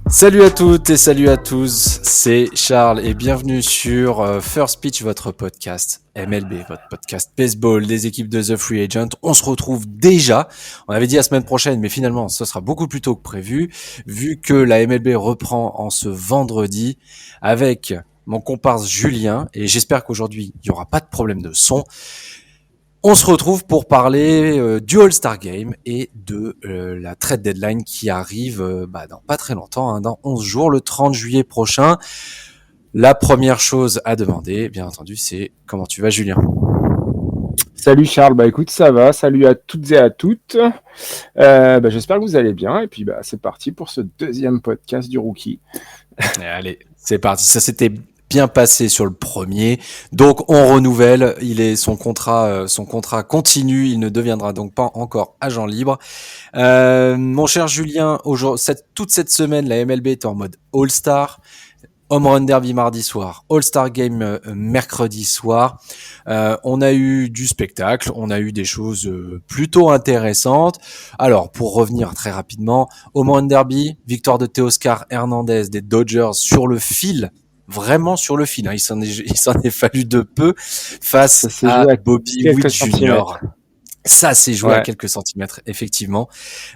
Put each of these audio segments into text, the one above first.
Salut à toutes et salut à tous, c'est Charles et bienvenue sur First Pitch, votre podcast MLB, votre podcast baseball des équipes de The Free Agent. On se retrouve déjà, on avait dit la semaine prochaine, mais finalement ce sera beaucoup plus tôt que prévu, vu que la MLB reprend en ce vendredi avec mon comparse Julien, et j'espère qu'aujourd'hui il n'y aura pas de problème de son. On se retrouve pour parler du All-Star Game et de la trade deadline qui arrive dans pas très longtemps, dans 11 jours, le 30 juillet prochain. La première chose à demander, bien entendu, c'est comment tu vas, Julien ? Salut Charles, écoute, ça va, salut à toutes et à toutes. J'espère que vous allez bien et puis c'est parti pour ce deuxième podcast du Rookie. Allez, c'est parti, ça s'était bien passé sur le premier, donc on renouvelle. Son contrat continue, il ne deviendra donc pas encore agent libre. Mon cher Julien, toute cette semaine, la MLB est en mode All-Star. Home Run Derby mardi soir, All-Star Game mercredi soir. On a eu du spectacle, on a eu des choses plutôt intéressantes. Alors, pour revenir très rapidement, Home Run Derby, victoire de Teoscar Hernandez des Dodgers sur le fil, vraiment sur le fil. Il s'en est fallu de peu face à Bobby Witt Jr. Ça s'est joué à quelques centimètres, effectivement.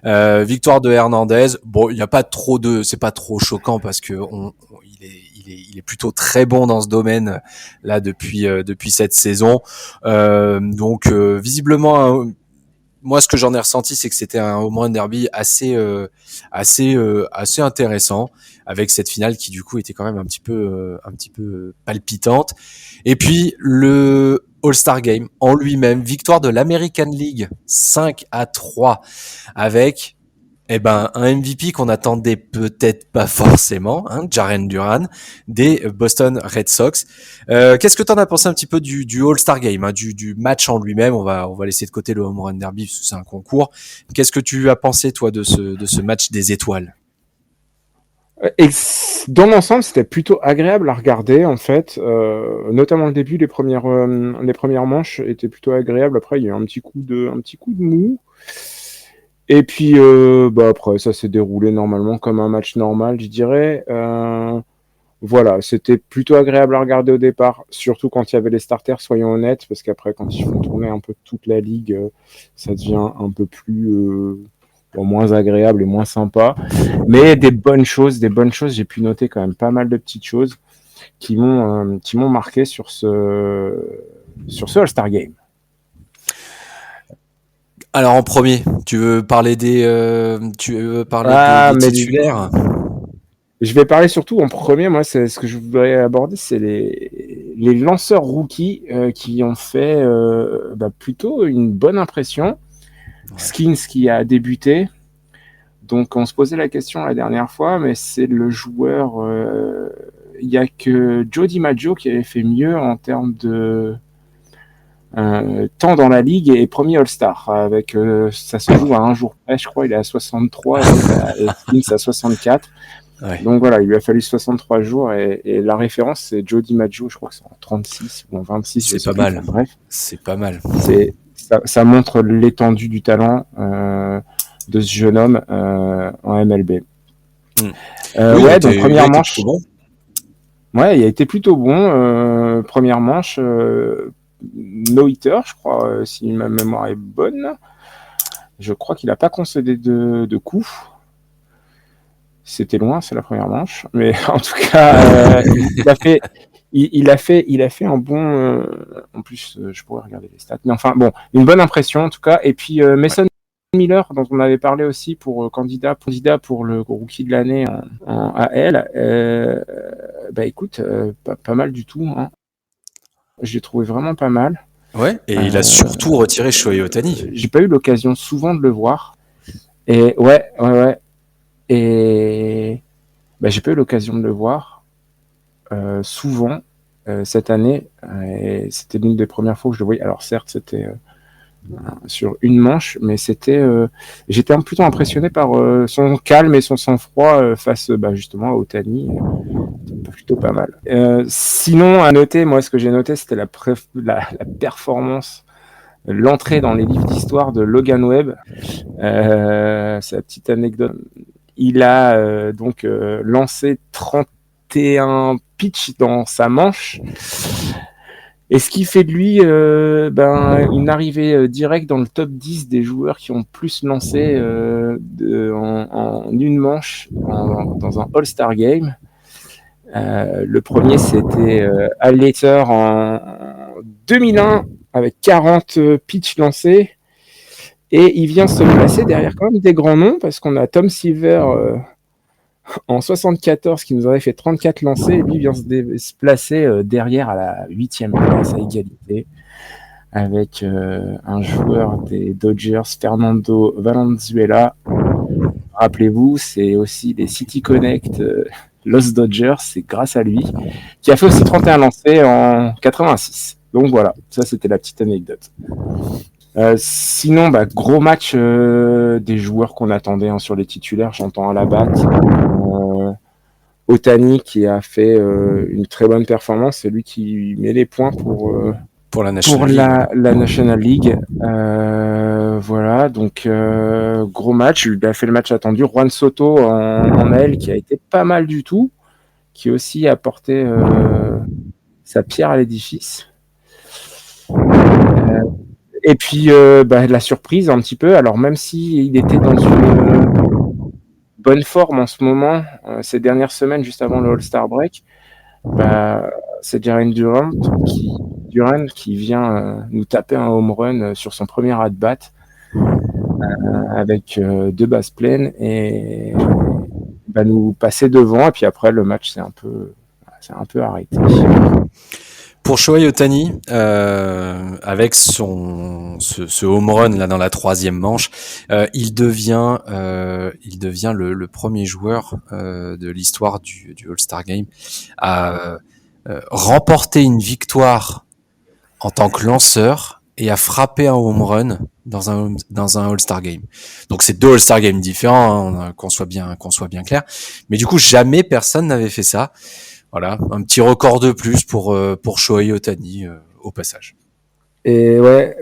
Victoire de Hernandez. Bon, il n'y a pas trop c'est pas trop choquant parce que il est plutôt très bon dans ce domaine là depuis cette saison. Visiblement, moi, ce que j'en ai ressenti, c'est que c'était un home run derby assez intéressant, avec cette finale qui du coup était quand même un petit peu palpitante. Et puis le All-Star Game en lui-même, victoire de l'American League 5-3 avec un MVP qu'on attendait peut-être pas forcément, Jaren Duran, des Boston Red Sox. Qu'est-ce que t'en as pensé un petit peu du All-Star Game, du match en lui-même? On va laisser de côté le Home Run Derby parce que c'est un concours. Qu'est-ce que tu as pensé toi de ce match des étoiles? Et dans l'ensemble, c'était plutôt agréable à regarder en fait, notamment le début, les premières manches étaient plutôt agréables. Après, il y a eu un petit coup de mou. Et puis, après, ça s'est déroulé normalement comme un match normal, je dirais. Voilà, c'était plutôt agréable à regarder au départ, surtout quand il y avait les starters, soyons honnêtes, parce qu'après, quand ils font tourner un peu toute la ligue, ça devient un peu plus moins agréable et moins sympa. Mais des bonnes choses, j'ai pu noter quand même pas mal de petites choses qui m'ont marqué sur ce All-Star Game. Alors en premier, tu veux parler des titulaires? Je vais parler surtout en premier, moi, c'est ce que je voudrais aborder, c'est les lanceurs rookies qui ont fait plutôt une bonne impression. Ouais. Skins qui a débuté, donc on se posait la question la dernière fois, mais c'est le joueur, il n'y a que Joe DiMaggio qui avait fait mieux en termes de temps dans la ligue et premier All-Star, avec ça se joue à un jour près, je crois, il est à 63 et Skins à 64. Ouais. Donc voilà, il lui a fallu 63 jours et la référence c'est Joe DiMaggio, je crois que c'est en 36 ou en 26. C'est pas mal. Bref, c'est pas mal. Ça montre l'étendue du talent de ce jeune homme en MLB. Donc première manche. Bon. Ouais, il a été plutôt bon. Première manche, no-hitter, je crois, si ma mémoire est bonne. Je crois qu'il n'a pas concédé de coups. C'était loin, c'est la première manche, mais en tout cas, il a fait un bon. En plus, je pourrais regarder les stats, mais enfin bon, une bonne impression en tout cas. Et puis Mason Miller, dont on avait parlé aussi pour candidat pour le rookie de l'année en AL. Écoute, pas mal du tout. Je l'ai trouvé vraiment pas mal. Ouais. Et il a surtout retiré Shohei Ohtani. J'ai pas eu l'occasion souvent de le voir. Et ouais. Et j'ai pas eu l'occasion de le voir souvent cette année. Et c'était l'une des premières fois que je le voyais. Alors certes, c'était sur une manche, mais j'étais plutôt impressionné par son calme et son sang-froid face justement à Ohtani. Plutôt pas mal. Sinon, à noter, moi, ce que j'ai noté, c'était la performance, l'entrée dans les livres d'histoire de Logan Webb. C'est la petite anecdote. il a donc lancé 31 pitchs dans sa manche. Et ce qui fait de lui une arrivée directe dans le top 10 des joueurs qui ont plus lancé en une manche dans un All-Star Game. Le premier, c'était Al Leiter en 2001 avec 40 pitchs lancés. Et il vient se placer derrière quand même des grands noms parce qu'on a Tom Seaver en 74 qui nous avait fait 34 lancés et lui vient se placer derrière à la 8e place à égalité avec un joueur des Dodgers, Fernando Valenzuela. Rappelez-vous, c'est aussi les City Connect Los Dodgers, c'est grâce à lui qui a fait aussi 31 lancés en 86. Donc voilà, ça c'était la petite anecdote. Sinon, gros match des joueurs qu'on attendait sur les titulaires, j'entends à la batte. Ohtani qui a fait une très bonne performance, c'est lui qui met les points pour la National League. Voilà, donc gros match, il a fait le match attendu. Juan Soto en AL qui a été pas mal du tout, qui aussi a apporté sa pierre à l'édifice. Et puis la surprise un petit peu, alors même s'il était dans une bonne forme en ce moment, ces dernières semaines juste avant le All-Star Break, c'est Jarren Duran qui vient nous taper un home run sur son premier at-bat avec 2 bases pleines et nous passer devant, et puis après le match c'est un peu arrêté. Pour Shohei Ohtani, avec ce home run là dans la 3e manche, il devient le premier joueur de l'histoire du All-Star Game à remporter une victoire en tant que lanceur et à frapper un home run dans un All-Star Game. Donc c'est 2 All-Star Games différents, hein, qu'on soit bien clair. Mais du coup, jamais personne n'avait fait ça. Voilà, un petit record de plus pour Shohei Ohtani au passage. Et ouais,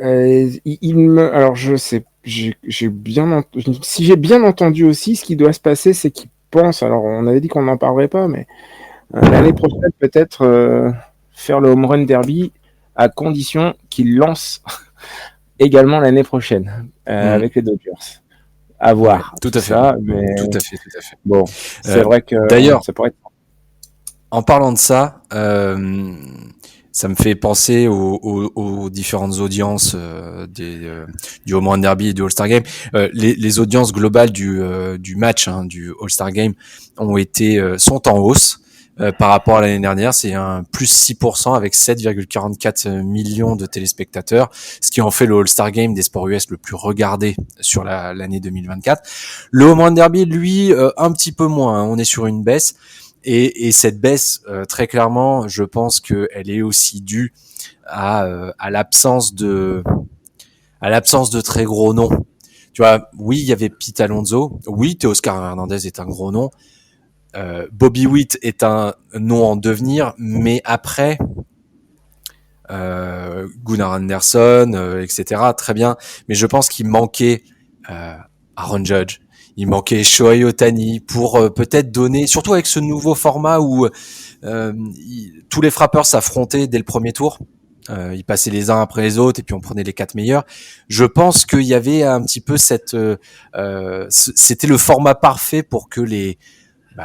alors je sais, si j'ai bien entendu aussi, ce qui doit se passer, c'est qu'il pense. Alors on avait dit qu'on n'en parlerait pas, mais l'année prochaine peut-être faire le home run derby à condition qu'il lance également l'année prochaine avec les Dodgers. À voir. Ouais, tout à fait. Ça, mais... Tout à fait. Bon, c'est vrai que d'ailleurs, ça pourrait être... En parlant de ça, ça me fait penser aux différentes audiences du Home Run Derby et du All-Star Game. Les audiences globales du match, du All-Star Game, sont en hausse par rapport à l'année dernière. C'est un plus 6% avec 7,44 millions de téléspectateurs, ce qui en fait le All-Star Game des sports US le plus regardé sur l'année 2024. Le Home Run Derby, lui, un petit peu moins. On est sur une baisse. Et cette baisse, très clairement, je pense qu'elle est aussi due à l'absence de très gros noms. Tu vois, oui, il y avait Pete Alonso, oui, Teoscar Hernandez est un gros nom, Bobby Witt est un nom en devenir, mais après Gunnar Anderson, etc., très bien, mais je pense qu'il manquait Aaron Judge. Il manquait Shohei Ohtani pour peut-être donner, surtout avec ce nouveau format où tous les frappeurs s'affrontaient dès le premier tour. Ils passaient les uns après les autres et puis on prenait les 4 meilleurs. Je pense qu'il y avait un petit peu c'était le format parfait pour que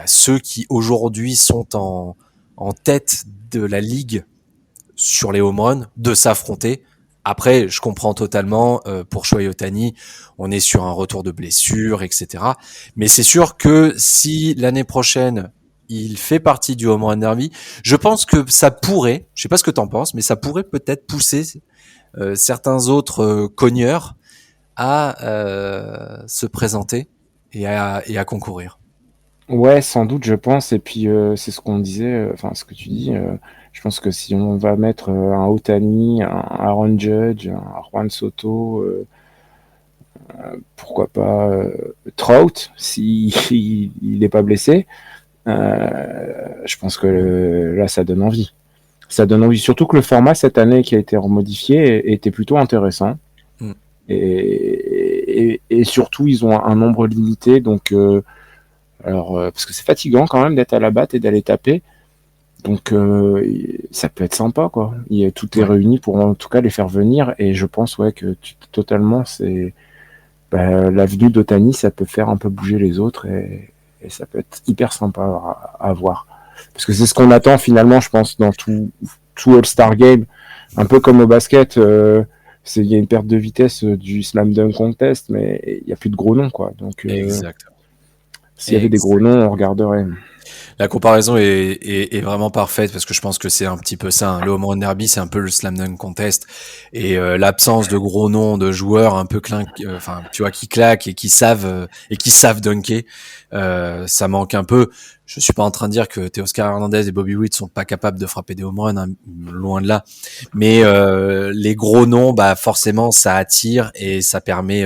ceux qui aujourd'hui sont en tête de la ligue sur les home runs de s'affronter. Après, je comprends totalement, pour Shohei Ohtani, on est sur un retour de blessure, etc. Mais c'est sûr que si l'année prochaine, il fait partie du Home Run Derby, je pense que ça pourrait, je sais pas ce que t'en penses, mais ça pourrait peut-être pousser certains autres cogneurs à se présenter et à concourir. Ouais, sans doute, je pense. Et puis, c'est ce qu'on disait, ce que tu dis. Je pense que si on va mettre un Ohtani, un Aaron Judge, un Juan Soto, pourquoi pas Trout, s'il n'est pas blessé, je pense que là, ça donne envie. Ça donne envie. Surtout que le format cette année qui a été remodifié était plutôt intéressant. Et surtout, ils ont un nombre limité, donc Alors, parce que c'est fatigant quand même d'être à la batte et d'aller taper. Donc, ça peut être sympa, quoi. Tout est Ouais. réuni pour en tout cas les faire venir. Et je pense, ouais, que totalement, l'avenue d'Otani, ça peut faire un peu bouger les autres et ça peut être hyper sympa à voir. Parce que c'est ce qu'on attend finalement, je pense, dans tout All-Star Game. Un peu comme au basket, il y a une perte de vitesse du Slam Dunk Contest, mais il n'y a plus de gros noms, quoi. Donc, Exact. s'il y avait des gros Exact. noms, on regarderait. La comparaison est vraiment parfaite parce que je pense que c'est un petit peu ça. Hein. Le home run derby, c'est un peu le slam dunk contest et l'absence de gros noms de joueurs un peu enfin tu vois, qui claquent et qui savent dunker, ça manque un peu. Je suis pas en train de dire que Teoscar Hernandez et Bobby Witt sont pas capables de frapper des home runs, hein, loin de là. Mais les gros noms, bah forcément, ça attire et ça permet,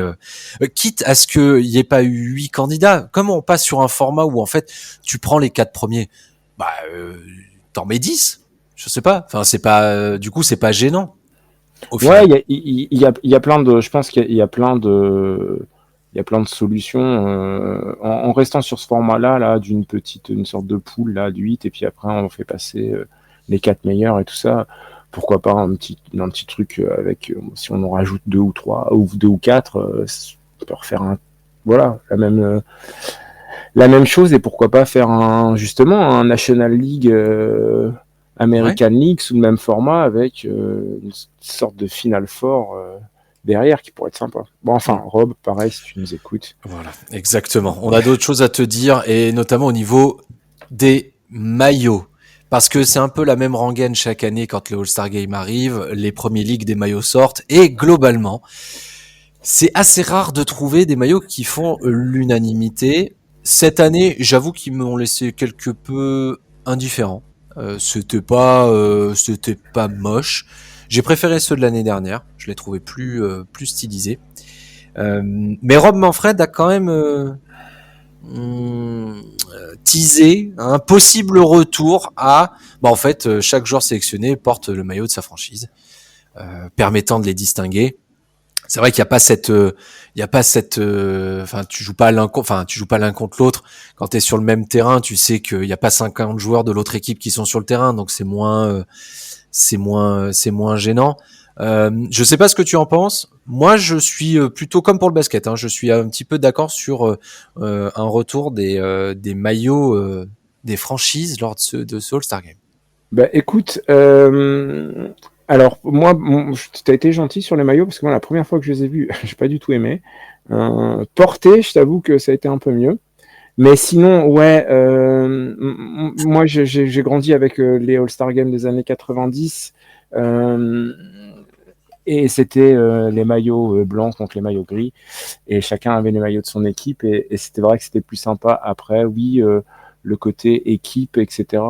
quitte à ce qu'il y ait pas eu 8 candidats. Comme on passe sur un format où en fait tu prends les 4 premiers, bah t'en mets 10. Je sais pas. Enfin, c'est pas, du coup, c'est pas gênant au Ouais, final. il y a plein de, je pense qu'il y a il y a plein de solutions en restant sur ce format-là, là, une sorte de poule là, de 8, et puis après on fait passer les 4 meilleurs et tout ça. Pourquoi pas un petit truc avec, si on en rajoute 2 ou 3 ou 2 ou 4, on peut refaire voilà, la même chose, et pourquoi pas faire justement un National League, Ouais. American League sous le même format avec une sorte de Final Four derrière qui pourrait être sympa. Bon, enfin, Mm. Rob, pareil, si tu nous écoutes. Voilà, exactement. On a d'autres choses à te dire et notamment au niveau des maillots. Parce que c'est un peu la même rengaine chaque année quand le All-Star Game arrive, les premiers ligues des maillots sortent et globalement, c'est assez rare de trouver des maillots qui font l'unanimité. Cette année, j'avoue qu'ils m'ont laissé quelque peu indifférent. C'était pas moche. J'ai préféré ceux de l'année dernière. Je les trouvais plus stylisés. Mais Rob Manfred a quand même teasé un possible retour à. Bah en fait, chaque joueur sélectionné porte le maillot de sa franchise, permettant de les distinguer. C'est vrai qu'il n'y a pas enfin, tu joues pas l'un contre l'autre. Quand tu es sur le même terrain, tu sais qu'il n'y a pas 50 joueurs de l'autre équipe qui sont sur le terrain, donc c'est moins gênant. Je sais pas ce que tu en penses. Moi, je suis plutôt comme pour le basket. Hein, je suis un petit peu d'accord sur un retour des maillots des franchises lors de ce All-Star Game. Bah écoute, alors moi, tu as été gentil sur les maillots parce que moi, la première fois que je les ai vus, j'ai pas du tout aimé. Porter, je t'avoue que ça a été un peu mieux. Mais sinon, ouais, moi j'ai grandi avec les All-Star Games des années 90. Euh, et c'était les maillots blancs contre les maillots gris. Et chacun avait les maillots de son équipe. Et c'était vrai que c'était plus sympa. Après, oui, le côté équipe, etc.,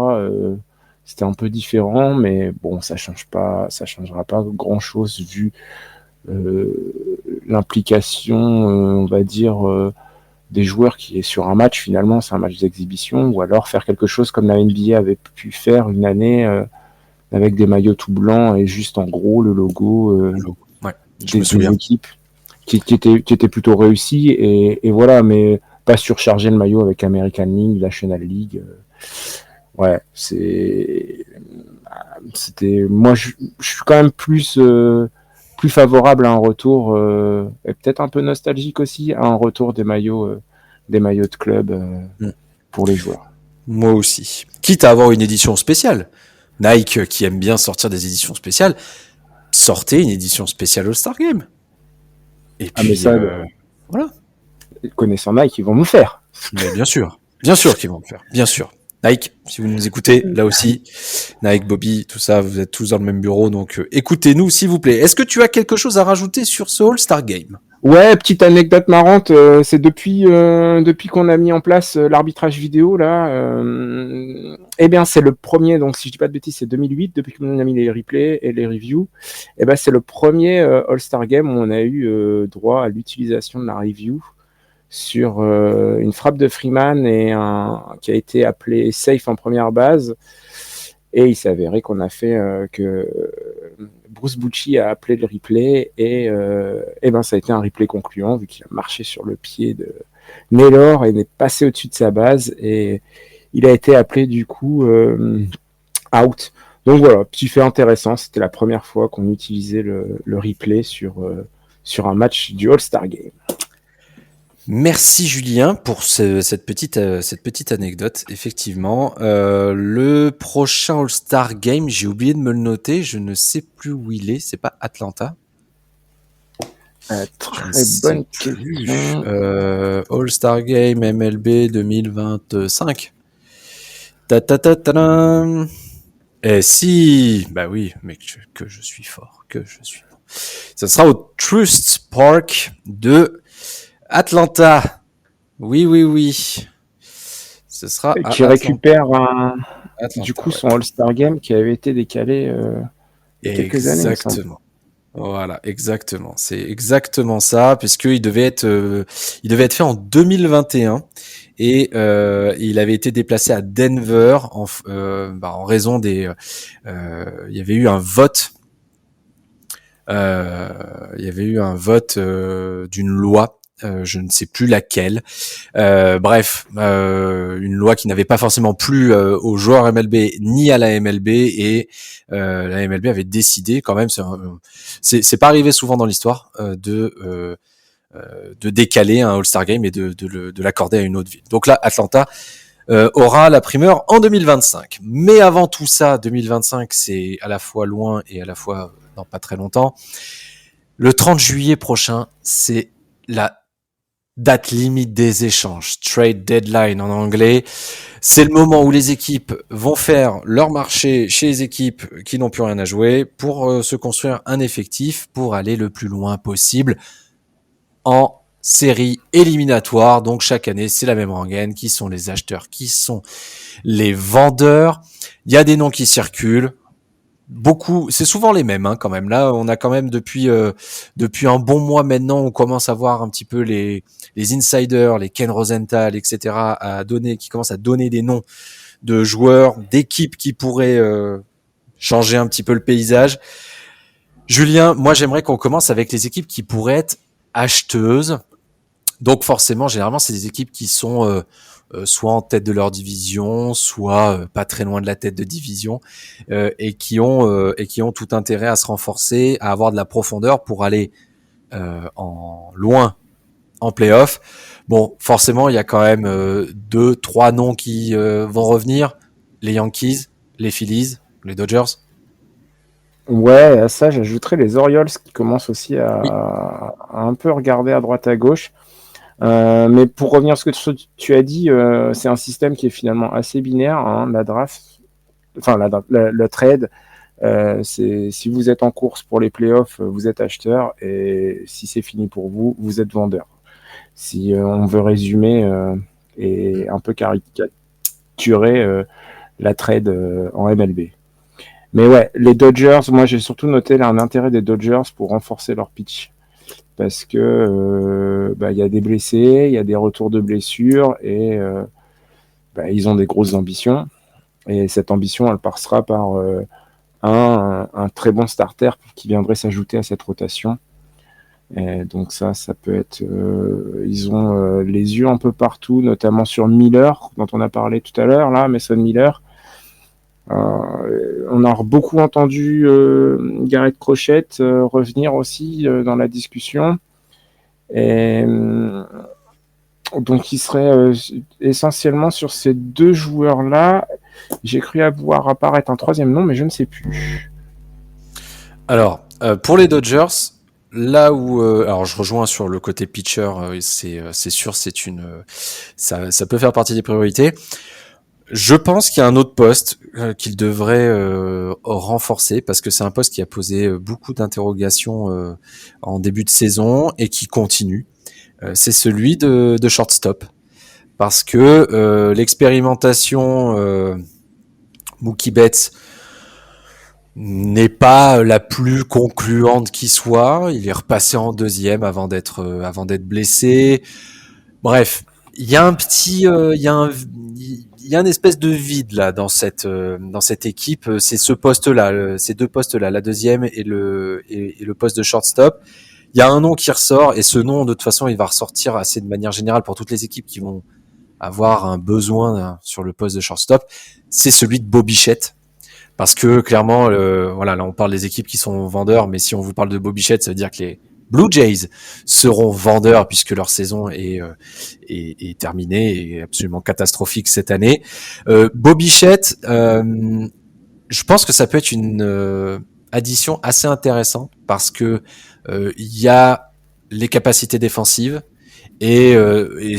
c'était un peu différent. Mais bon, ça changera pas grand-chose vu l'implication, on va dire, des joueurs qui est sur un match. Finalement, c'est un match d'exhibition. Ou alors faire quelque chose comme la NBA avait pu faire une année avec des maillots tout blancs et juste en gros le logo Ouais, je me des souviens. équipes qui était plutôt réussi et voilà, mais pas surcharger le maillot avec American League, National League. Ouais, c'était moi je suis quand même plus favorable à un retour et peut-être un peu nostalgique aussi à un retour des maillots de club Mm. pour les joueurs. Moi aussi. Quitte à avoir une édition spéciale. Nike, qui aime bien sortir des éditions spéciales, sortez une édition spéciale All-Star Game. Et Ah mais puis, ça, voilà. connaissant Nike, ils vont nous faire. Mais bien sûr qu'ils vont le faire, bien sûr. Nike, si vous nous écoutez, là aussi, Nike, Bobby, tout ça, vous êtes tous dans le même bureau, donc écoutez-nous s'il vous plaît. Est-ce que tu as quelque chose à rajouter sur ce All-Star Game? Ouais, petite anecdote marrante, c'est depuis qu'on a mis en place l'arbitrage vidéo là, eh bien c'est le premier, donc si je dis pas de bêtises, c'est 2008 depuis qu'on a mis les replays et les reviews. Eh ben c'est le premier All-Star Game où on a eu droit à l'utilisation de la review sur une frappe de Freeman et un qui a été appelé safe en première base. Et il s'est avéré qu'on a fait que Bruce Bucci a appelé le replay et ben ça a été un replay concluant vu qu'il a marché sur le pied Naylor est passé au-dessus de sa base et il a été appelé du coup out. Donc voilà, petit fait intéressant, c'était la première fois qu'on utilisait le replay sur un match du All-Star Game. Merci Julien pour cette petite anecdote. Effectivement, le prochain All-Star Game, j'ai oublié de me le noter. Je ne sais plus où il est. C'est pas Atlanta. Très bonne question. All-Star Game MLB 2025. Ta ta ta ta ta. Eh si, bah oui, mais que je suis fort, que je suis bon. Ça sera au Truist Park de Atlanta. Oui, oui, oui. Ce sera à qui Atlanta. récupère du coup Ouais. son All-Star Game qui avait été décalé il y a quelques années. Exactement. Voilà, exactement. C'est exactement ça, puisqu'il devait être fait en 2021 et il avait été déplacé à Denver en raison il y avait eu un vote. Il y avait eu un vote d'une loi. Je ne sais plus laquelle. Une loi qui n'avait pas forcément plu aux joueurs MLB ni à la MLB et la MLB avait décidé quand même, c'est pas arrivé souvent dans l'histoire de décaler un All-Star Game et de l'accorder à une autre ville. Donc là, Atlanta aura la primeur en 2025. Mais avant tout ça, 2025, c'est à la fois loin et à la fois dans pas très longtemps. Le 30 juillet prochain, c'est la date limite des échanges, trade deadline en anglais. C'est le moment où les équipes vont faire leur marché chez les équipes qui n'ont plus rien à jouer pour se construire un effectif pour aller le plus loin possible en série éliminatoire. Donc chaque année, c'est la même rengaine. Qui sont les acheteurs, qui sont les vendeurs. Il y a des noms qui circulent. Beaucoup, c'est souvent les mêmes quand même. Là, on a quand même depuis un bon mois maintenant, on commence à voir un petit peu les insiders, les Ken Rosenthal, etc. qui commencent à donner des noms de joueurs, d'équipes qui pourraient changer un petit peu le paysage. Julien, moi j'aimerais qu'on commence avec les équipes qui pourraient être acheteuses. Donc forcément, généralement, c'est des équipes qui sont soit en tête de leur division, soit pas très loin de la tête de division, et qui ont tout intérêt à se renforcer, à avoir de la profondeur pour aller loin en play-off. Bon, forcément, il y a quand même 2-3 noms qui vont revenir, les Yankees, les Phillies, les Dodgers. Ouais, à ça, j'ajouterais les Orioles qui commencent aussi à un peu regarder à droite à gauche. Mais pour revenir à ce que tu as dit, c'est un système qui est finalement assez binaire, hein, la draft, enfin le trade. C'est si vous êtes en course pour les playoffs, vous êtes acheteur, et si c'est fini pour vous, vous êtes vendeur. Si on veut résumer et un peu caricaturer la trade en MLB. Mais ouais, les Dodgers, moi j'ai surtout noté là, un intérêt des Dodgers pour renforcer leur pitch. Parce que y a des blessés, il y a des retours de blessures et ils ont des grosses ambitions. Et cette ambition, elle passera par un très bon starter qui viendrait s'ajouter à cette rotation. Et donc ça peut être... ils ont les yeux un peu partout, notamment sur Miller, dont on a parlé tout à l'heure, là, Mason Miller. On a beaucoup entendu Garrett Crochet revenir aussi dans la discussion. Et donc il serait essentiellement sur ces deux joueurs-là. J'ai cru avoir apparaître un troisième nom, mais je ne sais plus. Alors, pour les Dodgers, là où alors je rejoins sur le côté pitcher, c'est sûr, ça peut faire partie des priorités. Je pense qu'il y a un autre poste qu'il devrait renforcer parce que c'est un poste qui a posé beaucoup d'interrogations en début de saison et qui continue. C'est celui de shortstop parce que l'expérimentation Mookie Betts n'est pas la plus concluante qui soit. Il est repassé en deuxième avant d'être blessé. Bref, il y a une espèce de vide là dans cette équipe. C'est ce poste-là, ces deux postes-là, la deuxième et le poste de shortstop, il y a un nom qui ressort, et ce nom, de toute façon, il va ressortir assez de manière générale pour toutes les équipes qui vont avoir un besoin sur le poste de shortstop. C'est celui de Bo Bichette. Parce que clairement, voilà, là on parle des équipes qui sont vendeurs, mais si on vous parle de Bo Bichette, ça veut dire que les Blue Jays seront vendeurs puisque leur saison est terminée et absolument catastrophique cette année. Bo Bichette, je pense que ça peut être une addition assez intéressante parce que il y a les capacités défensives et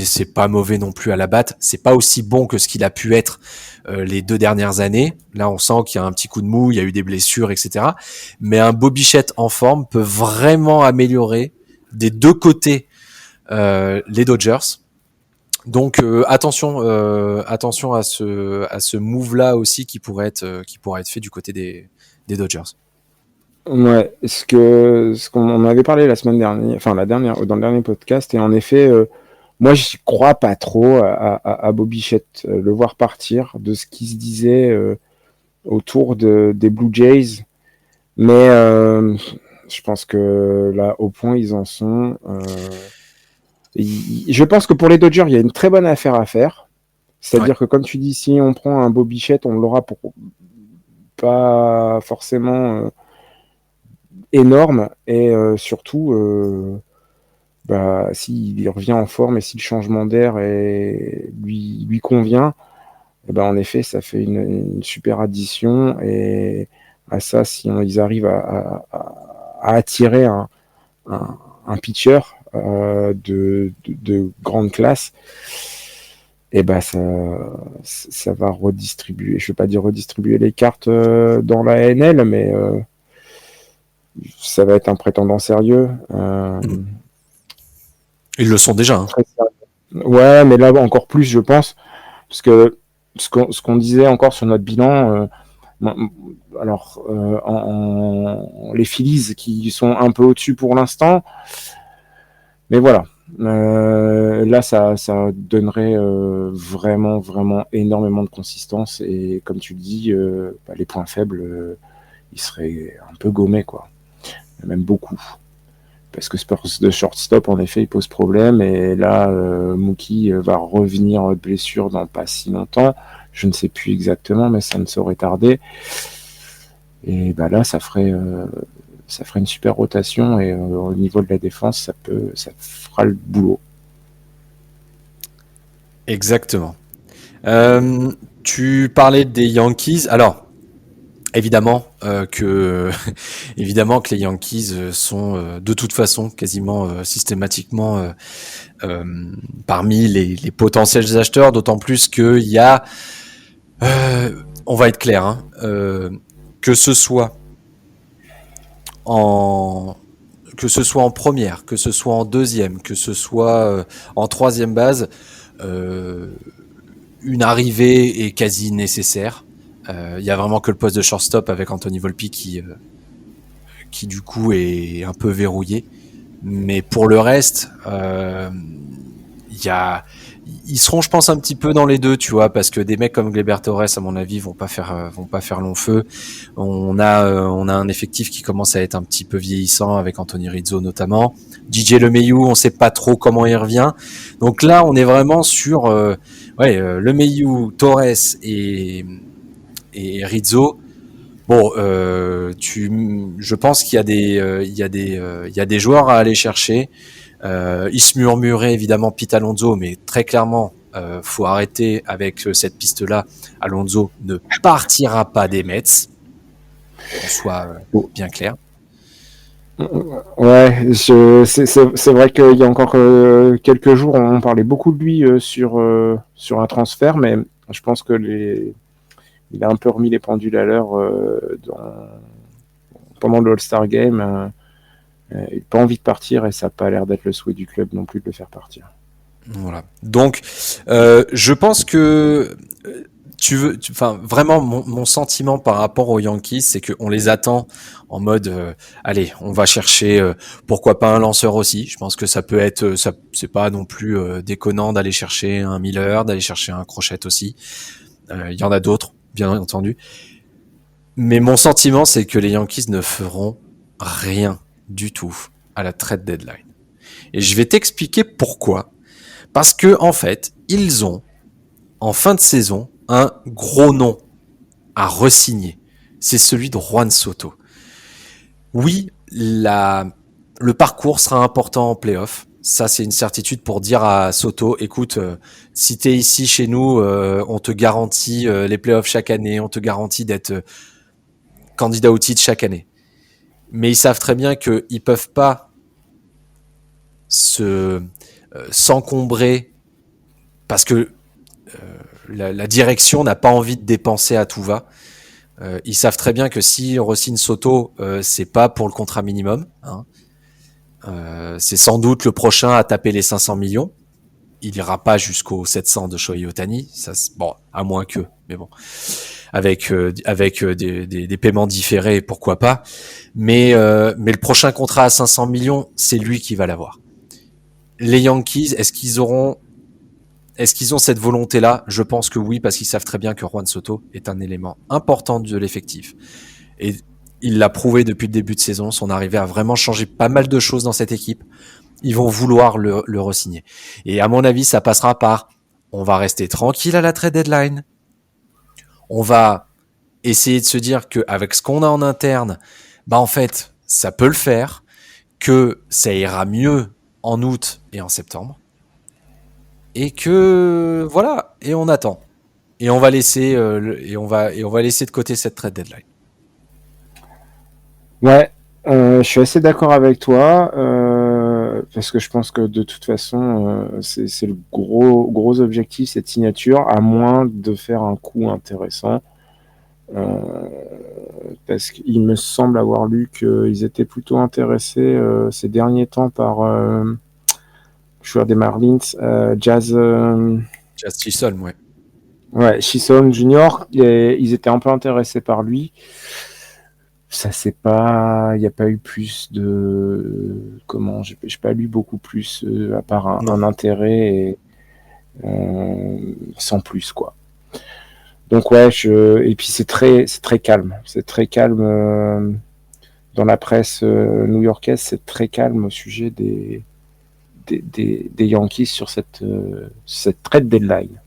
c'est pas mauvais non plus à la batte. C'est pas aussi bon que ce qu'il a pu être les 2 dernières années. Là, on sent qu'il y a un petit coup de mou, il y a eu des blessures, etc. Mais un Bo Bichette en forme peut vraiment améliorer des deux côtés les Dodgers. Donc attention à ce move là aussi qui pourrait être fait du côté des Dodgers. Ouais, ce qu'on en avait parlé la semaine dernière, enfin dans le dernier podcast, et en effet, moi j'y crois pas trop à Bo Bichette, le voir partir de ce qui se disait autour des Blue Jays, mais je pense que là, au point ils en sont, je pense que pour les Dodgers, il y a une très bonne affaire à faire. C'est-à-dire que, comme tu dis, si on prend un Bo Bichette, on l'aura pour pas forcément énorme. Et surtout, s'il revient en forme et si le changement d'air lui convient, et ben, en effet, ça fait une super addition. Et à ça, si ils arrivent à attirer un pitcher de grande classe, et ben ça va redistribuer, je ne vais pas dire redistribuer les cartes dans la NL, mais ça va être un prétendant sérieux. Ils le sont déjà. Hein. Ouais, mais là encore plus, je pense, parce que ce qu'on disait encore sur notre bilan, alors les Phillies qui sont un peu au-dessus pour l'instant, mais voilà. Là, ça donnerait vraiment, vraiment énormément de consistance. Et comme tu le dis, les points faibles, ils seraient un peu gommés, quoi. Même beaucoup. Parce que ce poste de shortstop, en effet, il pose problème. Et là, Mookie va revenir de blessure dans pas si longtemps. Je ne sais plus exactement, mais ça ne saurait tarder. Et là, ça ferait une super rotation et au niveau de la défense, ça fera le boulot. Exactement. Tu parlais des Yankees. Alors, évidemment que les Yankees sont de toute façon quasiment systématiquement parmi les potentiels acheteurs, d'autant plus qu'il y a, on va être clair, hein, que ce soit en première, que ce soit en deuxième, que ce soit en troisième base, une arrivée est quasi nécessaire. Il y a vraiment que le poste de shortstop avec Anthony Volpi qui du coup est un peu verrouillé. Mais pour le reste, ils seront, je pense, un petit peu dans les deux, tu vois, parce que des mecs comme Gleyber Torres, à mon avis, vont pas faire long feu. On a un effectif qui commence à être un petit peu vieillissant avec Anthony Rizzo notamment. DJ LeMahieu, on sait pas trop comment il revient. Donc là, on est vraiment sur LeMahieu, Torres et Rizzo. Bon, je pense qu'il y a des joueurs à aller chercher. Il se murmurait évidemment Pete Alonso, mais très clairement, faut arrêter avec cette piste-là. Alonso ne partira pas des Mets, qu'on soit bien clair. Ouais, c'est vrai qu'il y a encore quelques jours, on parlait beaucoup de lui sur un transfert, mais je pense que il a un peu remis les pendules à l'heure pendant le All-Star Game. Il n'a pas envie de partir et ça n'a pas l'air d'être le souhait du club non plus de le faire partir. Voilà. Donc, je pense que vraiment, mon sentiment par rapport aux Yankees, c'est qu'on les attend en mode, allez, on va chercher, pourquoi pas un lanceur aussi. Je pense que ça peut être, ça, c'est pas non plus déconnant d'aller chercher un Miller, d'aller chercher un Crochet aussi. Il y en a d'autres, bien entendu. Mais mon sentiment, c'est que les Yankees ne feront rien du tout à la trade deadline. Et je vais t'expliquer pourquoi. Parce que, en fait, ils ont, en fin de saison, un gros nom à re-signer. C'est celui de Juan Soto. Oui, le parcours sera important en playoff. Ça, c'est une certitude pour dire à Soto, écoute, si t'es ici chez nous, on te garantit les playoffs chaque année, on te garantit d'être candidat au titre chaque année. Mais ils savent très bien qu'ils peuvent pas s'encombrer parce que la direction n'a pas envie de dépenser à tout va. Ils savent très bien que si on re-signe Soto, c'est pas pour le contrat minimum. Hein. C'est sans doute le prochain à taper les 500 millions. Il ira pas jusqu'aux 700 de Shohei Ohtani. Ça, bon, à moins que, mais bon, avec des paiements différés, pourquoi pas. Mais le prochain contrat à 500 millions, c'est lui qui va l'avoir. Les Yankees, est-ce qu'ils ont cette volonté-là? Je pense que oui, parce qu'ils savent très bien que Juan Soto est un élément important de l'effectif. Et il l'a prouvé depuis le début de saison. Son arrivée a vraiment changé pas mal de choses dans cette équipe. Ils vont vouloir le re-signer. Et à mon avis, ça passera par on va rester tranquille à la trade deadline. On va essayer de se dire qu'avec ce qu'on a en interne, en fait, ça peut le faire, que ça ira mieux en août et en septembre. Et que voilà, et on attend. Et on va laisser on va laisser de côté cette trade deadline. Ouais, je suis assez d'accord avec toi parce que je pense que de toute façon c'est le gros objectif cette signature, à moins de faire un coup intéressant. Parce qu'il me semble avoir lu qu'ils étaient plutôt intéressés ces derniers temps par joueur des Marlins, Jazz Chisholm, ouais. Ouais, Chisholm Junior, ils étaient un peu intéressés par lui. Ça c'est pas, il n'y a pas eu plus de, j'ai pas lu beaucoup plus à part un intérêt et sans plus quoi. Donc ouais, et puis c'est très calme, dans la presse new-yorkaise, c'est très calme au sujet des Yankees sur cette trade deadline.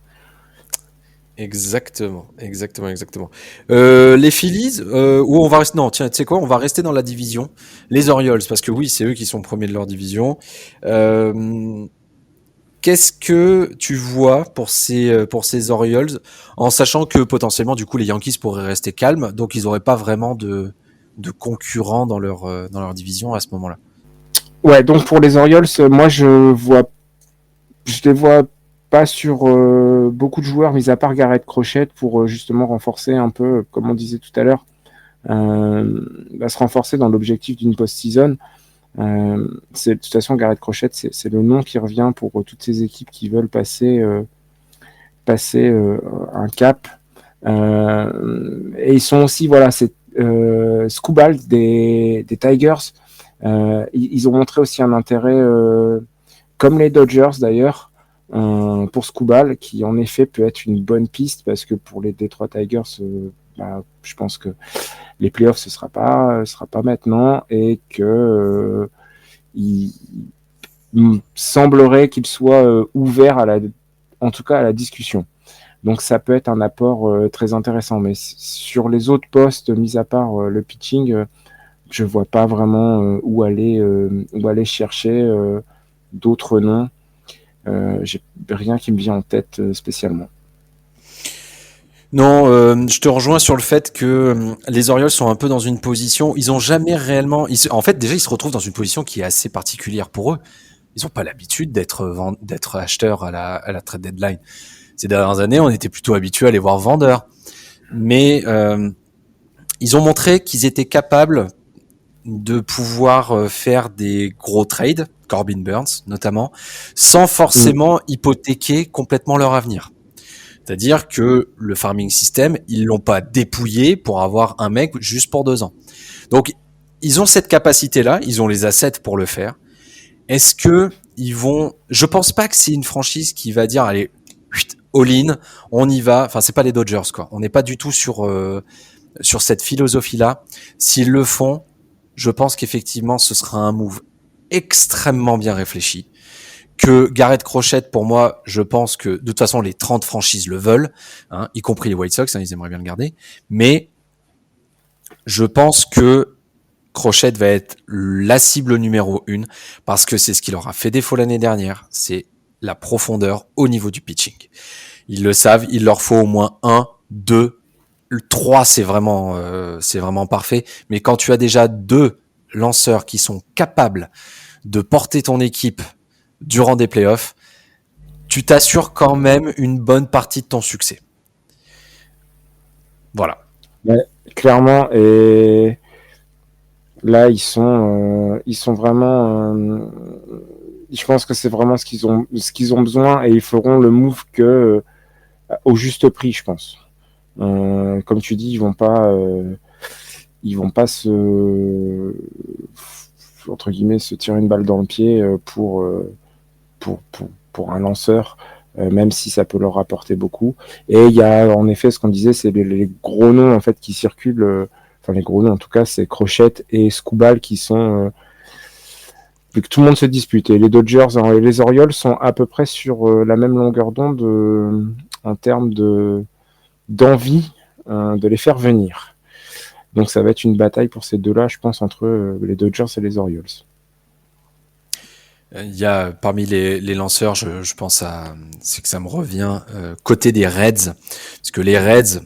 Exactement. Les Phillies, où on va rester, non, tiens, tu sais quoi, on va rester dans la division. Les Orioles, parce que oui, c'est eux qui sont premiers de leur division. Qu'est-ce que tu vois pour ces Orioles, en sachant que potentiellement, du coup, les Yankees pourraient rester calmes, donc ils n'auraient pas vraiment de concurrents dans leur division à ce moment-là. Ouais, donc pour les Orioles, moi je les vois pas sur beaucoup de joueurs, mis à part Garrett Crochet, pour justement renforcer un peu, comme on disait tout à l'heure, se renforcer dans l'objectif d'une post-season. De toute façon, Garrett Crochet, c'est le nom qui revient pour toutes ces équipes qui veulent passer un cap. Et ils sont aussi, voilà, c'est Skubal des Tigers. Ils ont montré aussi un intérêt, comme les Dodgers d'ailleurs, pour Skubal, qui en effet peut être une bonne piste, parce que pour les Detroit Tigers, je pense que les playoffs ce sera pas maintenant, et que il semblerait qu'il soit ouvert en tout cas à la discussion. Donc ça peut être un apport très intéressant. Mais sur les autres postes, mis à part le pitching, je vois pas vraiment où aller chercher d'autres noms. J'ai rien qui me vient en tête spécialement. Non, je te rejoins sur le fait que les Orioles sont un peu dans une position, ils ont jamais réellement, en fait déjà ils se retrouvent dans une position qui est assez particulière pour eux. Ils n'ont pas l'habitude d'être acheteurs à la trade deadline. Ces dernières années, on était plutôt habitués à les voir vendeurs. Mais ils ont montré qu'ils étaient capables de pouvoir faire des gros trades, Corbin Burns notamment, sans forcément hypothéquer complètement leur avenir. C'est-à-dire que le farming system, ils l'ont pas dépouillé pour avoir un mec juste pour 2 ans. Donc, ils ont cette capacité-là, ils ont les assets pour le faire. Est-ce que ils vont... Je pense pas que c'est une franchise qui va dire, allez, all-in, on y va. Enfin, c'est pas les Dodgers, quoi. On n'est pas du tout sur cette philosophie-là. S'ils le font, je pense qu'effectivement, ce sera un move extrêmement bien réfléchi. Que Garrett Crochet, pour moi, je pense que de toute façon les 30 franchises le veulent, hein, y compris les White Sox, hein, ils aimeraient bien le garder. Mais je pense que Crochet va être la cible numéro 1 parce que c'est ce qui leur a fait défaut l'année dernière, c'est la profondeur au niveau du pitching. Ils le savent, il leur faut au moins 1, 2, 3, c'est vraiment parfait. Mais quand tu as déjà 2 lanceurs qui sont capables de porter ton équipe durant des playoffs, tu t'assures quand même une bonne partie de ton succès. Voilà. Ouais, clairement, et là ils sont vraiment. Je pense que c'est vraiment ce qu'ils ont besoin et ils feront le move au juste prix, je pense. Comme tu dis, ils vont pas entre guillemets se tirer une balle dans le pied pour un lanceur, même si ça peut leur rapporter beaucoup. Et il y a en effet ce qu'on disait, c'est les gros noms en fait qui circulent. Enfin les gros noms en tout cas, c'est Crochet et Skubal qui sont vu que tout le monde se dispute. Et les Dodgers et les Orioles sont à peu près sur la même longueur d'onde en termes d'envie de les faire venir. Donc ça va être une bataille pour ces deux-là, je pense, entre les Dodgers et les Orioles. Il y a parmi les lanceurs, je pense c'est que ça me revient côté des Reds, parce que les Reds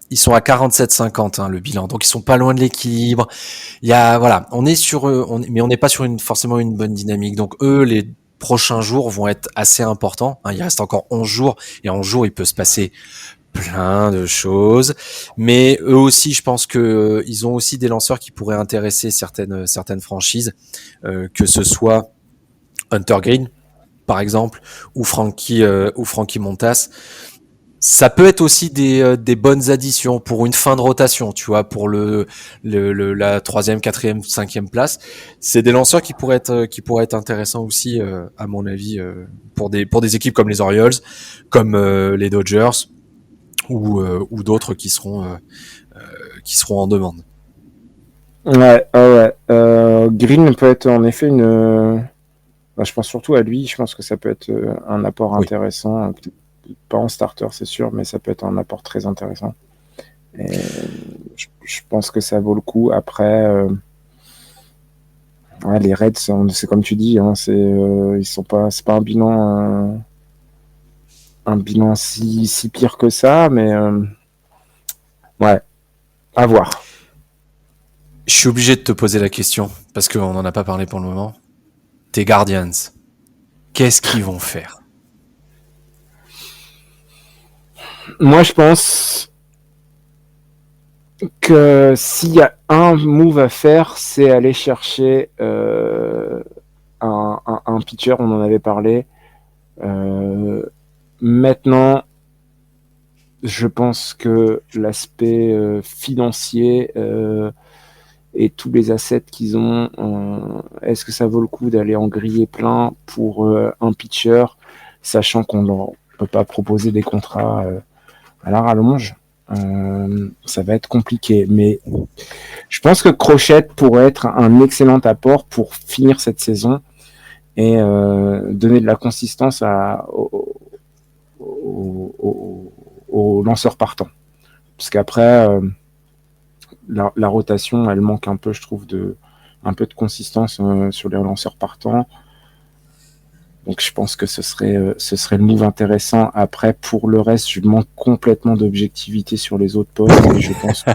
ils sont à 47-50 hein, le bilan, donc ils sont pas loin de l'équilibre. Il y a voilà, on est sur mais on n'est pas sur forcément une bonne dynamique. Donc eux, les prochains jours vont être assez importants. Hein, il reste encore 11 jours et en 11 jours il peut se passer plein de choses, mais eux aussi, je pense que ils ont aussi des lanceurs qui pourraient intéresser certaines franchises, que ce soit Hunter Green, par exemple, ou Frankie Montas. Ça peut être aussi des bonnes additions pour une fin de rotation, tu vois, pour la 3e, 4e, 5e place. C'est des lanceurs qui pourraient être intéressants aussi, à mon avis, pour des équipes comme les Orioles, comme les Dodgers ou d'autres qui seront en demande. Ouais, ouais. Green peut être en effet je pense surtout à lui. Je pense que ça peut être un apport intéressant. Pas en starter, c'est sûr, mais ça peut être un apport très intéressant. Et je pense que ça vaut le coup. Après, les Reds, c'est comme tu dis, hein, ils sont pas, c'est pas un bilan si pire que ça, mais ouais, à voir. Je suis obligé de te poser la question parce qu'on n'en a pas parlé pour le moment. Tes Guardians, qu'est-ce qu'ils vont faire? Moi, je pense que s'il y a un move à faire, c'est aller chercher un pitcher, on en avait parlé. Maintenant, je pense que l'aspect financier et tous les assets qu'ils ont, est-ce que ça vaut le coup d'aller en griller plein pour un pitcher, sachant qu'on ne peut pas proposer des contrats à la rallonge? Ça va être compliqué, mais je pense que Crochet pourrait être un excellent apport pour finir cette saison et donner de la consistance aux lanceurs partants. Parce qu'après, la rotation, elle manque un peu, je trouve, un peu de consistance sur les lanceurs partants. Donc je pense que ce serait le move intéressant. Après, pour le reste, je manque complètement d'objectivité sur les autres postes. Et je pense que...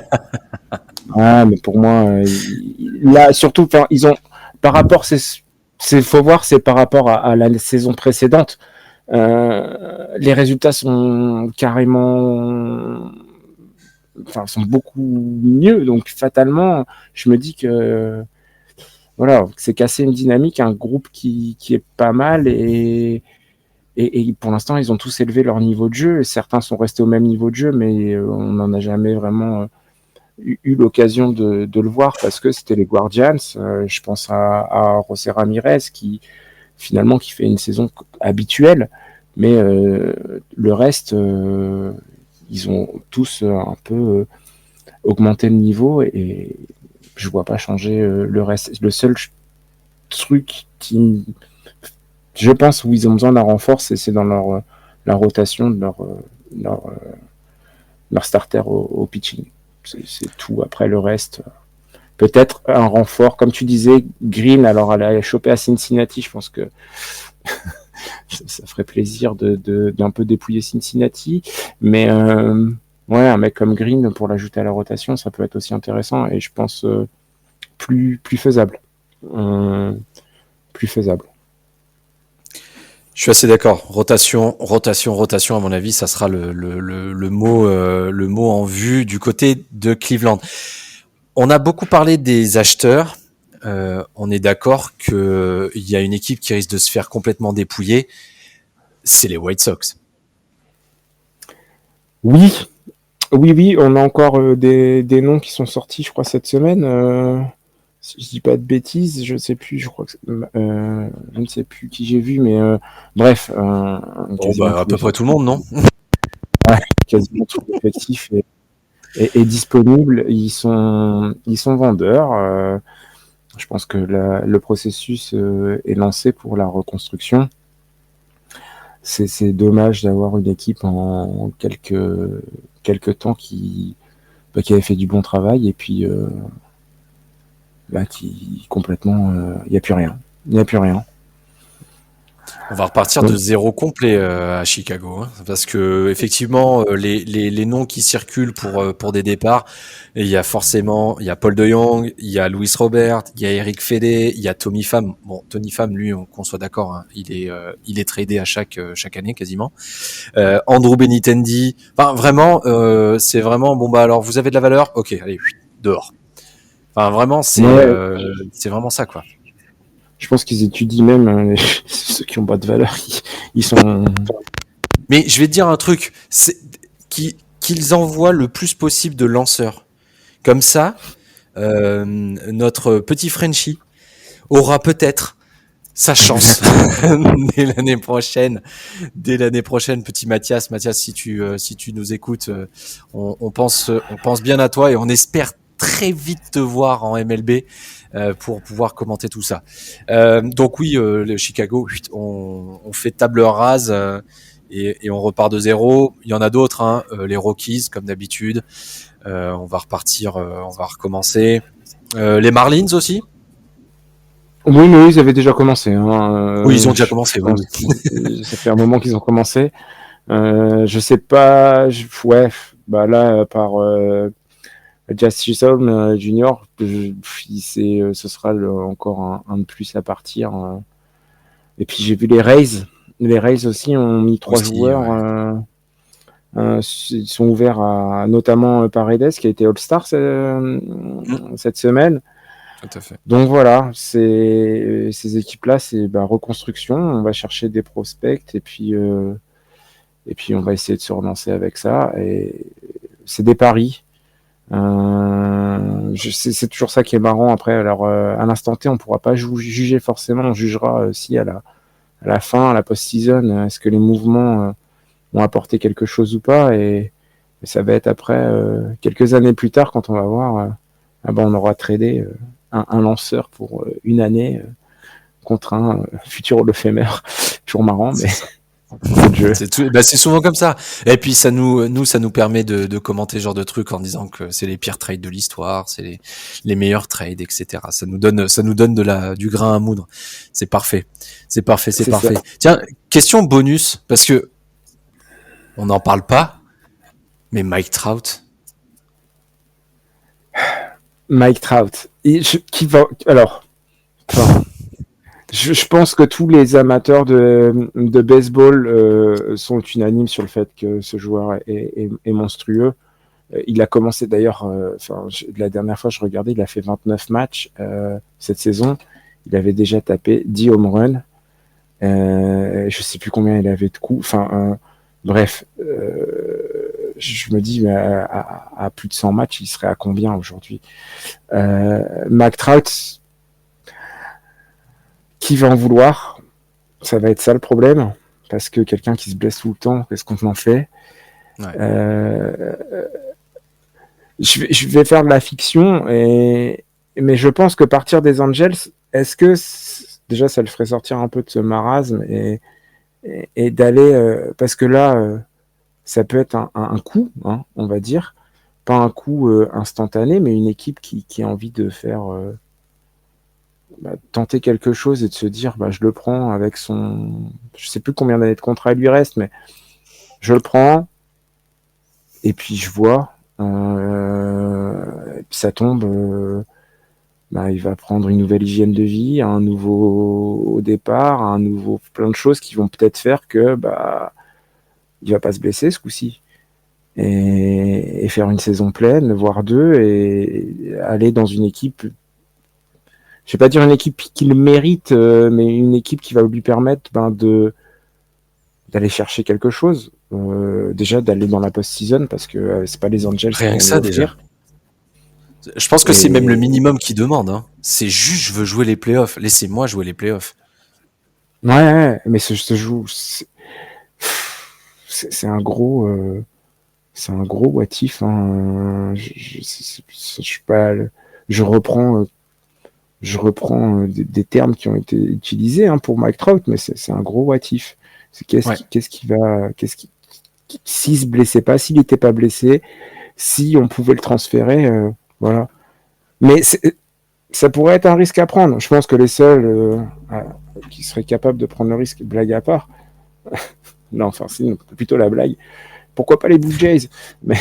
Ouais, mais pour moi, là, surtout, ils ont, par rapport, faut voir, c'est par rapport à la saison précédente. Les résultats sont sont beaucoup mieux. Donc, fatalement, je me dis que, voilà, c'est casser une dynamique, un groupe qui est pas mal et pour l'instant, ils ont tous élevé leur niveau de jeu. Certains sont restés au même niveau de jeu, mais on n'en a jamais vraiment eu l'occasion de le voir parce que c'était les Guardians. Je pense à José Ramirez qui finalement qui fait une saison habituelle, mais le reste, ils ont tous un peu augmenté le niveau et je vois pas changer le reste. Le seul truc je pense, où ils ont besoin d'un renfort, c'est dans la rotation de leur, leur starter au pitching. C'est tout. Après, le reste, peut-être un renfort. Comme tu disais, Green, alors elle a chopé à Cincinnati, je pense que ça ferait plaisir d'un peu dépouiller Cincinnati. Mais ouais, un mec comme Green, pour l'ajouter à la rotation, ça peut être aussi intéressant et je pense plus faisable. Plus faisable. Je suis assez d'accord. Rotation, à mon avis, ça sera le mot en vue du côté de Cleveland. On a beaucoup parlé des acheteurs. On est d'accord qu'il y a une équipe qui risque de se faire complètement dépouiller. C'est les White Sox. Oui, on a encore des noms qui sont sortis, je crois, cette semaine. Si je dis pas de bêtises, je sais plus, je crois que je ne sais plus qui j'ai vu, mais bref. À peu près tout le monde, non? Ouais, quasiment tout l'effectif est disponible. Ils sont vendeurs. Je pense que le processus est lancé pour la reconstruction. C'est dommage d'avoir une équipe en quelques temps qui avait fait du bon travail et puis qui complètement, il n'y a plus rien. On va repartir de zéro complet à Chicago, hein, parce que effectivement les noms qui circulent pour des départs, il y a Paul DeJong, il y a Luis Robert, il y a Eric Fedé, il y a Tommy Pham. Bon, Tommy Pham, lui, qu'on soit d'accord, hein, il est tradé à chaque année quasiment. Andrew Benintendi. Enfin vraiment, c'est vraiment bon alors vous avez de la valeur, ok, allez dehors. Enfin vraiment c'est vraiment ça quoi. Je pense qu'ils étudient même ceux qui ont pas de valeur. Ils sont. Mais je vais te dire un truc, c'est qu'ils envoient le plus possible de lanceurs. Comme ça, notre petit Frenchie aura peut-être sa chance dès l'année prochaine. Petit Mathias, si tu nous écoutes, on pense bien à toi et on espère très vite te voir en MLB pour pouvoir commenter tout ça. Donc oui, le Chicago, on fait table rase et on repart de zéro. Il y en a d'autres, hein, les Rockies comme d'habitude. On va repartir, on va recommencer. Les Marlins aussi. Oui, mais ils avaient déjà commencé. Hein. Oui, ils ont déjà commencé. Oui. Ça fait un moment qu'ils ont commencé. Je sais pas. Là, par Jazz Chisholm Junior, ce sera encore un de plus à partir. Et puis j'ai vu les Rays. Les Rays aussi ont mis 3 joueurs. Ouais. Ils sont ouverts à notamment Paredes qui a été All-Star cette semaine. Tout à fait. Donc voilà, ces équipes-là, c'est reconstruction. On va chercher des prospects et puis on va essayer de se relancer avec ça. Et c'est des paris. C'est toujours ça qui est marrant. Après, alors à l'instant T, on pourra pas juger forcément. On jugera si à la fin, à la post-season, est-ce que les mouvements ont apporté quelque chose ou pas. Et ça va être après quelques années plus tard quand on va voir. On aura tradé un lanceur pour une année contre un futur Hall of Famer. Toujours marrant, mais c'est souvent comme ça. Et puis ça nous permet de commenter ce genre de trucs en disant que c'est les pires trades de l'histoire, c'est les meilleurs trades, etc. Ça nous donne du grain à moudre. C'est parfait. C'est parfait. Ça. Tiens, question bonus, parce que on n'en parle pas, mais Mike Trout. Je pense que tous les amateurs de baseball sont unanimes sur le fait que ce joueur est monstrueux. Il a commencé d'ailleurs, la dernière fois je regardais, il a fait 29 matchs cette saison. Il avait déjà tapé 10 home runs. Je sais plus combien il avait de coups. Bref, je me dis, mais à plus de 100 matchs, il serait à combien aujourd'hui? Mike Trout, qui va en vouloir? Ça va être ça le problème, parce que quelqu'un qui se blesse tout le temps, qu'est-ce qu'on en fait? Ouais. Je vais faire de la fiction, mais je pense que partir des Angels, est-ce que déjà ça le ferait sortir un peu de ce marasme et d'aller parce que là ça peut être un coup, hein, on va dire, pas un coup instantané, mais une équipe qui a envie de faire tenter quelque chose et de se dire je le prends avec je sais plus combien d'années de contrat il lui reste, mais je le prends et puis je vois et puis ça tombe il va prendre une nouvelle hygiène de vie, un nouveau départ, un nouveau plein de choses qui vont peut-être faire que il va pas se blesser ce coup-ci et faire une saison pleine, voire deux, et aller dans une équipe, je vais pas dire une équipe qui le mérite, mais une équipe qui va lui permettre d'aller chercher quelque chose. Déjà d'aller dans la post-season parce que c'est pas les Angels qui Rien vont que lui ça déjà. offrir. Je pense que c'est même le Et minimum qu'ils demandent. Hein. C'est juste, je veux jouer les playoffs. Laissez-moi jouer les playoffs. ouais, mais ce joue, c'est un gros, c'est un gros what if. Hein. Je suis pas, je reprends des termes qui ont été utilisés pour Mike Trout, mais c'est un gros what if. C'est Ouais. s'il se blessait pas, s'il n'était pas blessé, si on pouvait le transférer, voilà. Mais ça pourrait être un risque à prendre. Je pense que les seuls qui seraient capables de prendre le risque, blague à part, non, enfin, c'est plutôt la blague. Pourquoi pas les Blue Jays? Mais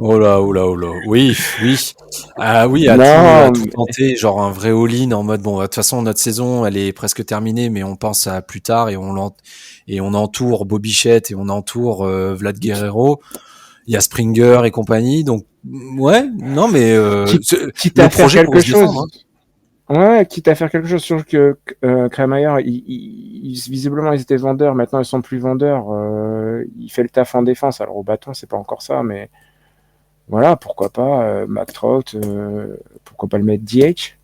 Oh là, oh là, oh là. Oui, oui. Ah oui, à non, tout tenter, genre un vrai all-in en mode, bon, de toute façon, notre saison, elle est presque terminée, mais on pense à plus tard et on entoure Bobichette et on entoure Vlad Guerrero. Il y a Springer et compagnie, donc, ouais, non, mais quitte le à faire projet pourrait quelque se défendre. chose. Hein. Ouais, quitte à faire quelque chose sur que Kramayer, visiblement ils étaient vendeurs, maintenant ils sont plus vendeurs. Il fait le taf en défense. Alors au bâton, c'est pas encore ça, mais voilà, pourquoi pas Mac Trout, pourquoi pas le mettre DH.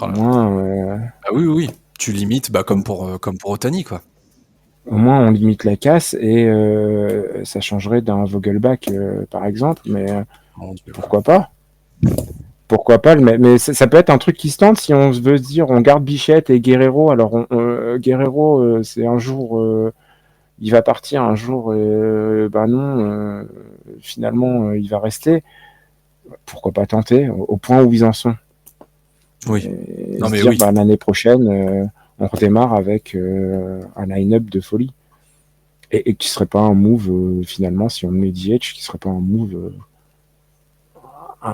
Oh Au là là. moins, Ah oui, oui, oui. Tu limites, comme pour Otani, quoi. au moins on limite la casse et ça changerait d'un Vogelbach par exemple, mais Mon Dieu. pourquoi pas? Pourquoi pas le mettre? Mais ça peut être un truc qui se tente si on veut se dire on garde Bichette et Guerrero. Alors Guerrero, c'est un jour il va partir, un jour non, finalement il va rester. Pourquoi pas tenter au point où ils en sont Oui. et Non, se mais dire oui. l'année prochaine on redémarre avec un line-up de folie et qui serait pas un move finalement si on met DH qui serait pas un move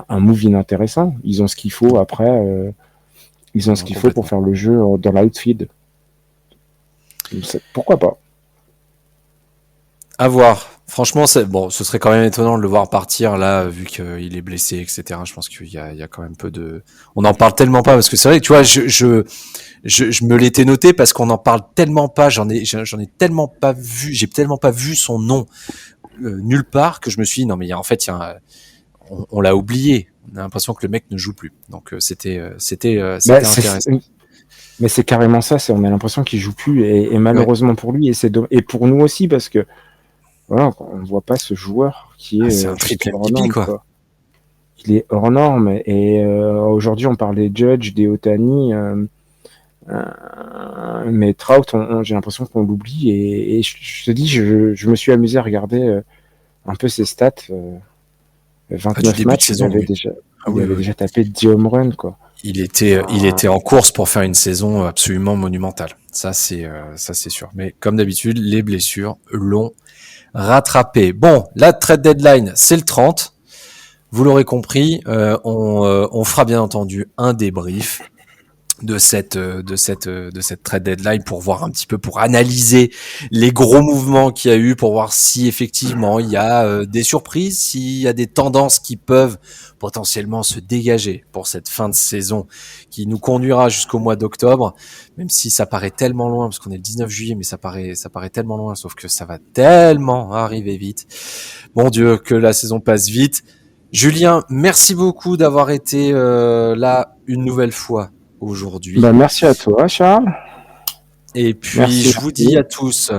un move inintéressant. Ils ont ce qu'il faut après. Ils ont ce Non, qu'il faut pour complètement. faire le jeu dans l'outfield. Pourquoi pas? À voir. Franchement, bon, ce serait quand même étonnant de le voir partir là, vu qu'il est blessé, etc. Je pense il y a quand même peu de. On n'en parle tellement pas parce que c'est vrai que tu vois, je me l'étais noté parce qu'on n'en parle tellement pas. J'en ai tellement pas vu. J'ai tellement pas vu son nom nulle part que je me suis dit non mais en fait, on l'a oublié. On a l'impression que le mec ne joue plus. Donc Bah, c'était intéressant. mais c'est carrément ça. On a l'impression qu'il joue plus et Ouais. malheureusement pour lui et pour nous aussi parce que voilà, on ne voit pas ce joueur qui Ah, est c'est un juste triple hors MVP norme quoi. quoi. Il est hors norme et aujourd'hui on parle des Judge, des Otani, mais Trout, j'ai l'impression qu'on l'oublie et je te dis, je me suis amusé à regarder un peu ses stats. Ah, du 29 début de matchs, saison, oui. Ah il oui, avait oui, oui. déjà tapé 10 home runs quoi. Il Ah, était en course pour faire une saison absolument monumentale. Ça c'est sûr. Mais comme d'habitude, les blessures l'ont rattrapé. Bon, la trade deadline, c'est le 30. Vous l'aurez compris, on fera bien entendu un débrief de cette trade deadline pour voir un petit peu, pour analyser les gros mouvements qu'il y a eu, pour voir si effectivement il y a des surprises, s'il y a des tendances qui peuvent potentiellement se dégager pour cette fin de saison qui nous conduira jusqu'au mois d'octobre, même si ça paraît tellement loin, parce qu'on est le 19 juillet, mais ça paraît tellement loin, sauf que ça va tellement arriver vite. Mon Dieu, que la saison passe vite. Julien, merci beaucoup d'avoir été là une nouvelle fois aujourd'hui. bah, merci à toi, Charles. Et puis, Merci je vous dis aussi. à tous,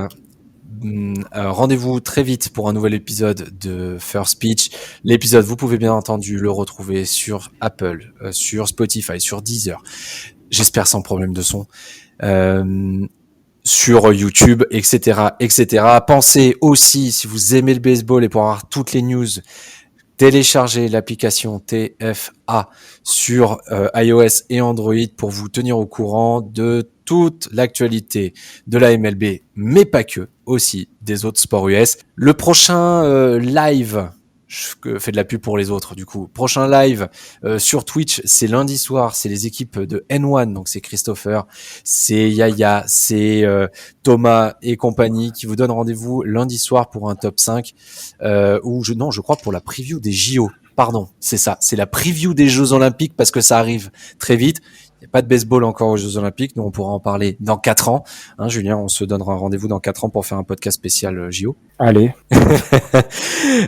Rendez-vous très vite pour un nouvel épisode de First Pitch. L'épisode, vous pouvez bien entendu le retrouver sur Apple, sur Spotify, sur Deezer. J'espère sans problème de son. Sur YouTube, etc., etc. Pensez aussi, si vous aimez le baseball et pour avoir toutes les news, téléchargez l'application TFA sur iOS et Android pour vous tenir au courant de toute l'actualité de la MLB, mais pas que, aussi des autres sports US. Le prochain live, je fais de la pub pour les autres du coup, prochain live sur Twitch, c'est lundi soir, c'est les équipes de N1, donc c'est Christopher, c'est Yaya, c'est Thomas et compagnie qui vous donnent rendez-vous lundi soir pour un top 5 je crois pour la preview des JO. Pardon, c'est ça, c'est la preview des Jeux Olympiques parce que ça arrive très vite. Il n'y a pas de baseball encore aux Jeux Olympiques, nous on pourra en parler dans 4 ans. Hein, Julien, on se donnera un rendez-vous dans 4 ans pour faire un podcast spécial JO. Allez.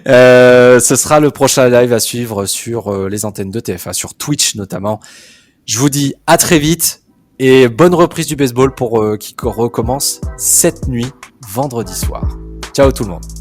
Ce sera le prochain live à suivre sur les antennes de TFA, sur Twitch notamment. Je vous dis à très vite et bonne reprise du baseball pour qui recommence cette nuit, vendredi soir. Ciao tout le monde.